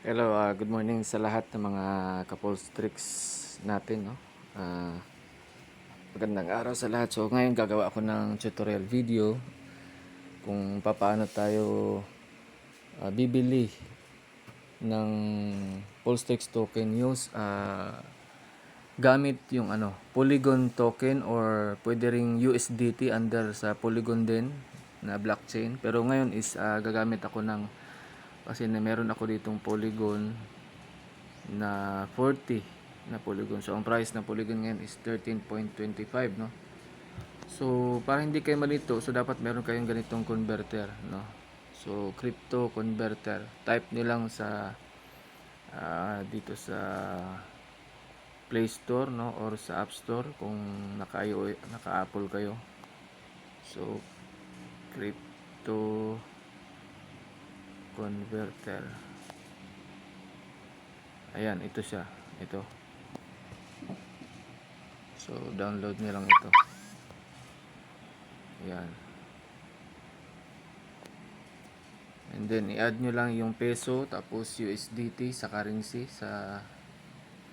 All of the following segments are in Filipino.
Hello, good morning sa lahat ng mga Kapolstrix natin, no? Magandang araw sa lahat. So, ngayon gagawa ako ng tutorial video kung paano tayo bibili ng Polstrix token use gamit yung Polygon token or pwede ring USDT under sa Polygon din na blockchain. Pero ngayon is gagamit ako ng kasi meron ako ditong Polygon na 40 na Polygon. So ang price ng Polygon ngayon is 13.25, no? So para hindi kayo malito, so dapat meron kayong ganitong converter, no? So crypto converter, type niyo lang sa dito sa Play Store, no, or sa App Store kung naka-Apple kayo. So crypto converter, ayan, ito siya, ito. So download niyo lang ito, ayan. And then i-add nyo lang yung peso tapos USDT sa currency, sa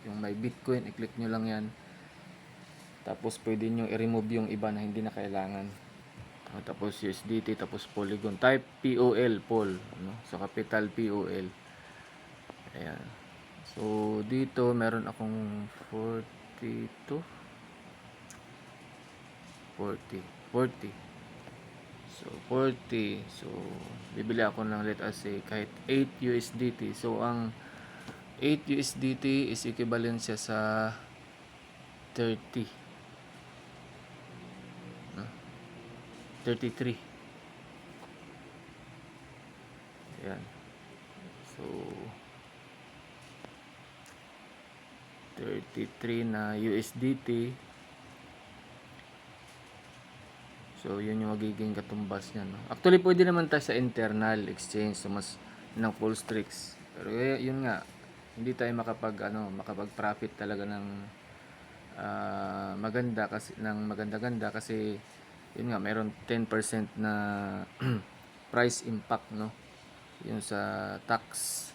yung may Bitcoin, i-click nyo lang yan. Tapos pwede nyo i-remove yung iba na hindi na kailangan. Tapos USDT, tapos Polygon. Type POL, POL, no? So capital POL. Ayan. So dito meron akong 42 40. So 40. So bibili ako ng, let us say, kahit 8 USDT. So ang 8 USDT is equivalent siya sa 30, no? 33. Ayan. So 33 na USDT. So yun yung magiging katumbas niya, no? Actually pwede naman tayo sa internal exchange, so mas ng Polstrix. Pero yun nga, hindi tayo makapag profit talaga ng maganda kasi maganda-ganda kasi yun nga, mayroon 10% na price impact, no? Yun sa tax.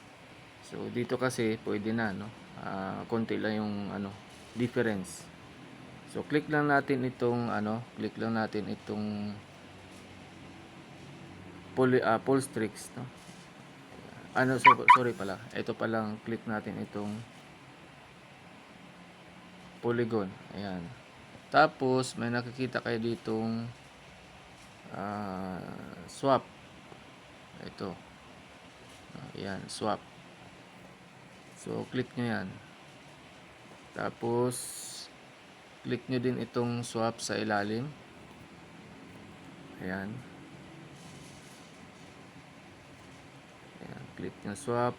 So dito kasi pwede na, no? Konti lang yung difference. So click lang natin itong Polstrix, no? Sorry pala. Ito palang click natin itong Polygon. Ayan. Tapos may nakikita kayo ditong swap. Ito. Ayan, swap. So click nyo yan. Tapos click nyo din itong swap sa ilalim. Ayan. Ayan, click nyo swap.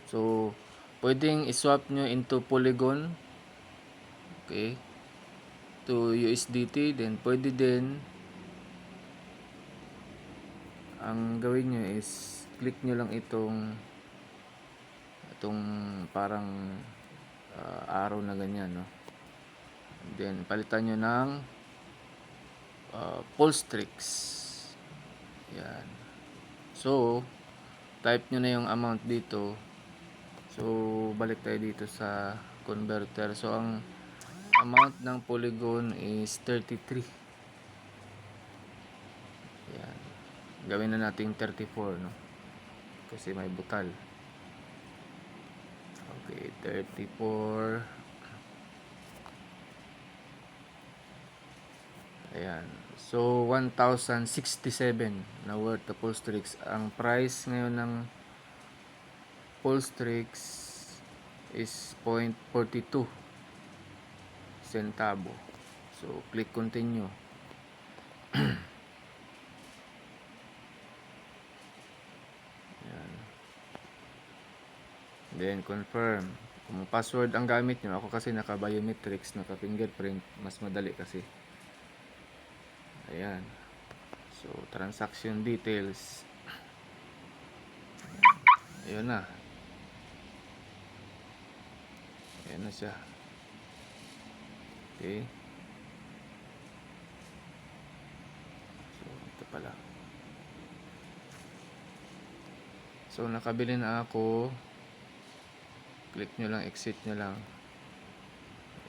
So pwedeng i-swap nyo into Polygon, okay, to USDT. Then pwede din, ang gawin nyo is click nyo lang itong parang arrow na ganyan, no? Then palitan nyo ng Polstrix. Yan. So type nyo na yung amount dito. So balik tayo dito sa converter. So ang amount ng Polygon is 33. Yan. Gawin na natin 34, no? Kasi may butal. Okay, 34. Ayan. So 1,067 na worth of Polstrix. Ang price ngayon ng Polstrix is 0.42 centavo. So click continue. Ayan. Then confirm. Kung password ang gamit nyo, ako kasi naka biometrics, naka fingerprint, mas madali kasi. Ayan. So transaction details. Ayun na. Ayan na siya. Okay. So ito pala. So nakabili na ako. Click nyo lang, exit nyo lang.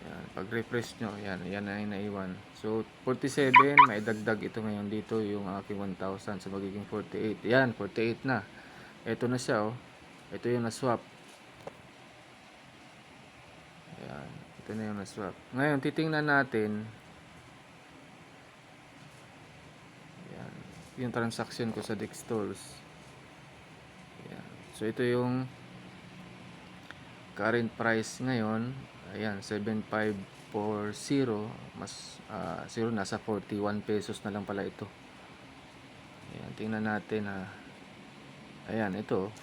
Yan, pag refresh nyo, yan na yung naiwan. So 47, may dagdag ito ngayon dito yung aking 1,000, so magiging 48. Yan, 48 na. Ito na siya, oh. Ito yung na-swap. Yan, ito na yung na-swap. Ngayon titingnan natin yan, yung transaction ko sa Dextools. Yan. So ito yung current price ngayon. Ayan, 7,540, mas 0, nasa 41 pesos na lang pala ito. Ayan, tingnan natin ha. Ayan, ito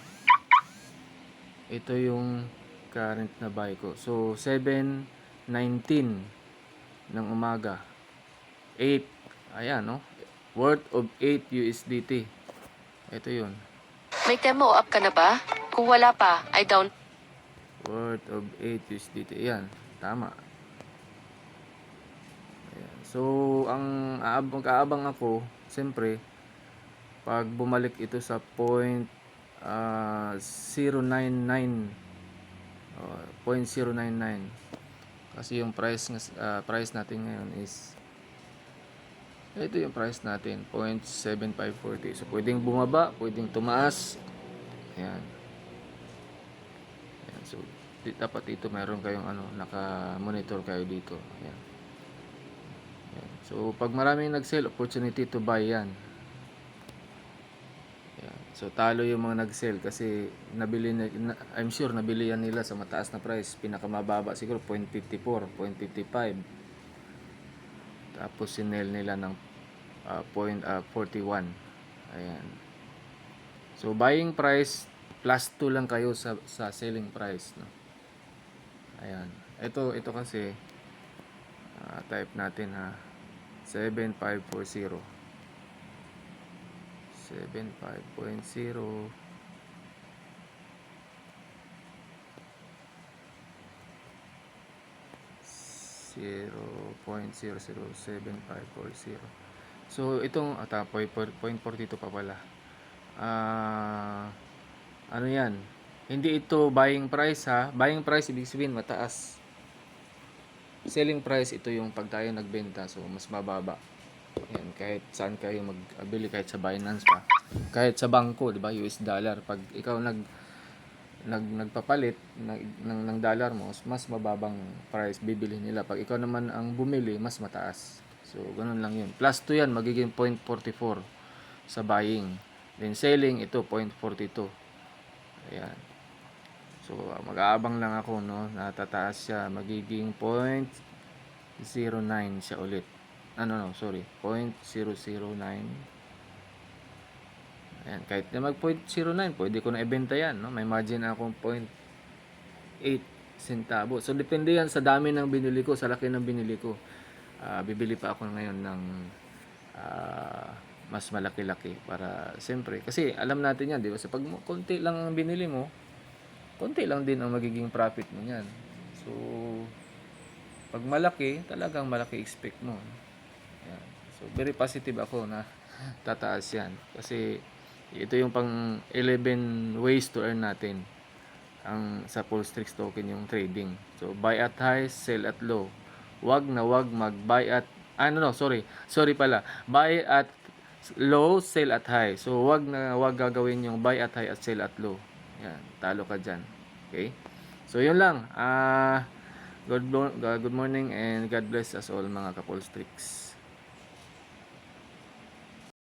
yung current na buy ko. So 7:19 ng umaga, 8, ayan, no, worth of 8 USDT. Ito yun, May demo up ka na ba? Kung wala pa, ay down. worth of 8 USDT. Ayan, tama. Ayan. So ang mag-aabang ako, siyempre pag bumalik ito sa point 0.99 kasi yung price natin ngayon is ito yung price natin 0.7540. So pwedeng bumaba, pwedeng tumaas. Ayan. Ayan. So dapat dito meron kayong naka-monitor kayo dito. Ayan. Ayan. So pag maraming nag-sell, opportunity to buy yan. Ayan. So talo yung mga nag-sell kasi I'm sure nabili yan nila sa mataas na price. Pinakamababa siguro 0.54, 0.55. Tapos sinell nila ng 0.41. Ayan. So buying price plus 2 lang kayo sa selling price, no. Ayan. Ito kasi type natin ha. 7540. 75.0 0.007540. So itong 0.42 pa pala. Ano yan? Hindi ito buying price ha. Buying price ibig sabihin mataas. Selling price ito yung pag tayo nagbenta, so mas mababa. Yan, kahit saan kayo magbili, kahit sa Binance pa, kahit sa bangko, di ba, US dollar, pag ikaw nagpapalit ng dollar mo, mas mababang price bibili nila. Pag ikaw naman ang bumili, mas mataas. So ganun lang yun. Plus 2 yan, magiging 0.44 sa buying. Then selling, ito 0.42. Ayan. So mag-aabang lang ako, no, natataas siya, magiging 0.09 siya ulit. Sorry, 0.009. Ayan, kahit na mag 0.09, pwede ko na ibenta yan, no? May margin akong 0.8 centavo. So depende yan sa dami ng binili ko, sa laki ng binili ko. Bibili pa ako ngayon ng mas malaki-laki para siyempre, kasi alam natin yan, di ba? So pag konti lang ang binili mo, konti lang din ang magiging profit mo niyan. So pag malaki, talagang malaki expect mo. Yan. So very positive ako na tataas yan. Kasi ito yung pang 11 ways to earn natin sa Pulstrix token, yung trading. So buy at high, sell at low. Wag mag-buy at sorry pala. Buy at low, sell at high. So wag gagawin yung buy at high at sell at low. Yan, talo ka diyan. Okay? So yun lang. Good morning and God bless us all, mga Kapulstrix.